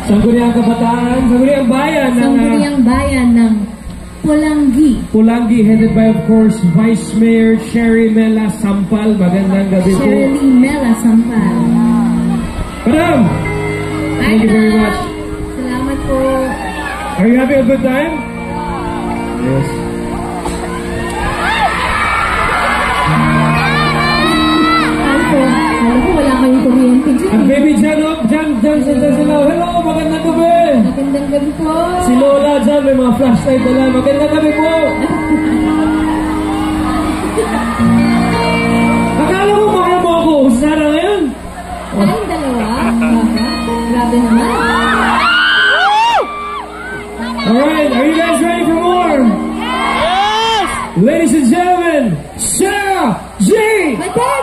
Sangguniang Kabataan, Sangguniang Bayan ng... Sangguniang Bayan ng Pulangi. Pulangi, headed by, of course, Vice Mayor Sherry Mela Sampal. Magandang gabi po. Sherry Mela Sampal. Madam! Thank you very much. Salamat po. Are you having a good time? Yes. Alam ko wala kayong kuryente dyan. At baby Jan, sila. Hello, magandang gabi. Magandang gabi po. Si Lola dyan, may mga flashlight na lang. Magandang gabi po. Akala mo mahal mo ako. Sana ngayon. Tayong dalawa? Grabe naman. Alright, are you guys ready for more? Yes! Ladies and gentlemen, Sarah G! Mate!